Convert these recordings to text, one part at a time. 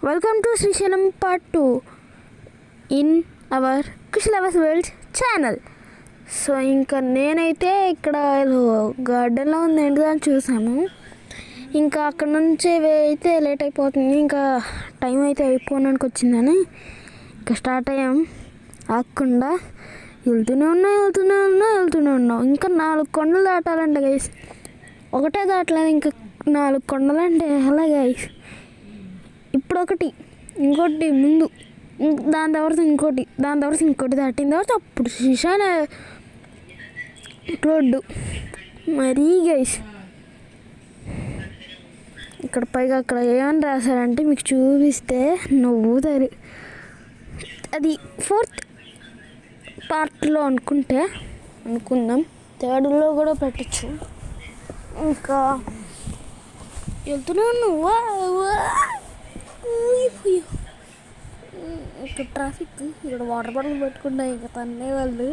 Welcome to Srishalam Part 2 in our Kushalavas World channel. So ఇంకా నేనైతే ఇక్కడ గార్డెన్లో ఉంది ఏంటిదని చూసాను. ఇంకా అక్కడ నుంచి అయితే లేట్ అయిపోతుంది, ఇంకా టైం అయితే అయిపోవడానికి వచ్చిందని ఇంకా స్టార్ట్ అయ్యాం. ఆగకుండా వెళ్తూనే ఉన్నాం. ఇంకా 4 కొండలు దాటాలంట గైస్. ఒకటే దాటలేదు, ఇంకా 4 కొండలు అంటే ఎలా గైస్? ఇప్పుడు ఒకటి, ఇంకోటి ముందు, దాని తర్వాత ఇంకోటి దాటిన తర్వాత అప్పుడు శ్రీశైల రోడ్డు. మరీ గైస్ ఇక్కడ పైగా అక్కడ ఏమని రాశారంటే మీకు చూపిస్తే నవ్వుతారు. అది 4th పార్ట్లో అనుకుందాం, 3rd కూడా పెట్టచ్చు. ఇంకా వెళ్తున్నాను. ఇక్కడ ట్రాఫిక్, ఇక్కడ వాటర్ బాటిల్ పెట్టుకున్నా ఇంకా తన్నే వాళ్ళు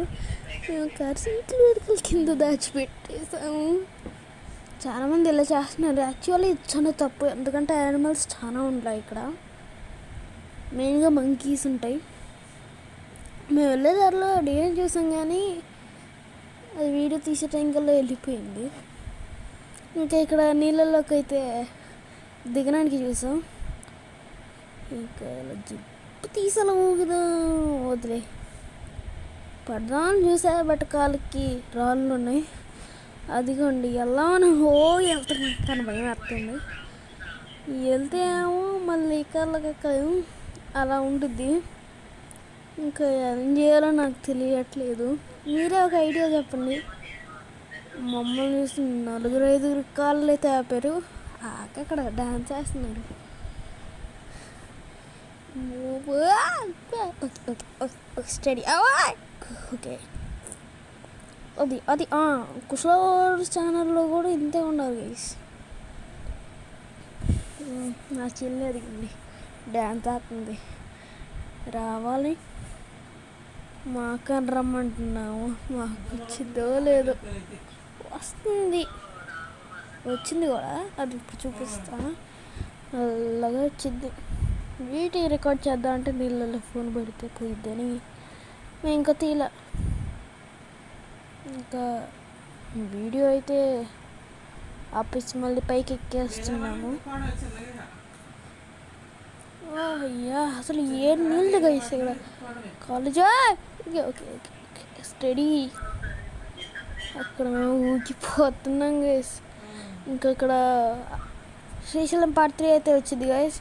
కర్సీట్లు వెనుకల కింద దాచిపెట్టేసాము. చాలామంది ఇలా చేస్తున్నారు. యాక్చువల్లీ ఇది చాలా తప్పు, ఎందుకంటే యానిమల్స్ చాలా ఉంటాయి ఇక్కడ, మెయిన్గా మంకీస్ ఉంటాయి. మేము వెళ్ళే దారిలో డిజైన్ చూసాం కానీ అది వీడియో తీసే టైం కల్లా వెళ్ళిపోయింది. ఇంకా ఇక్కడ నీళ్ళల్లోకి అయితే దిగడానికి చూసాం. ఇంకా ఇలా జిప్పు తీసాము కదా, వదిలే పడదామని చూసా, బట్ కాళ్ళకి రాళ్ళు ఉన్నాయి. అదిగోండి ఎలా మనం వెళ్తున్నాం కానీ భయం వేస్తుంది. వెళ్తే ఏమో మళ్ళీ కాళ్ళకి అలా ఉంటుంది. ఇంకా ఏం చేయాలో నాకు తెలియట్లేదు. మీరే ఒక ఐడియా చెప్పండి. మమ్మల్ని చూసి 4-5 కాళ్ళు అయితే ఆపారు, అక్కడ డాన్స్ చేస్తున్నారు. Study okay. అది కుషల్ ఛానల్లో కూడా ఇంతే ఉన్నారు గైస్. నా చెల్లి అదిగండి డ్యాన్స్ ఆడుతుంది. రావాలి, మాకని రమ్మంటున్నాము. మాకు వచ్చిందో లేదో, వచ్చింది కూడా, అది ఇప్పుడు చూపిస్తా. అలాగా వచ్చింది. వీటికి రికార్డ్ చేద్దాం అంటే నీళ్ళలో ఫోన్ పెడితే పోయిద్దని మేము ఇంకా తీల. ఇంకా వీడియో అయితే ఆపేసి మళ్ళీ పైకి ఎక్కేస్తున్నాము. అయ్యా అసలు ఏ నీళ్ళు గైస్ ఇక్కడ కాలేజా. Okay study. అక్కడ మేము ఊగిపోతున్నాం గైస్. ఇంకా ఇక్కడ శ్రీశైలం Part 3 అయితే వచ్చింది గైస్.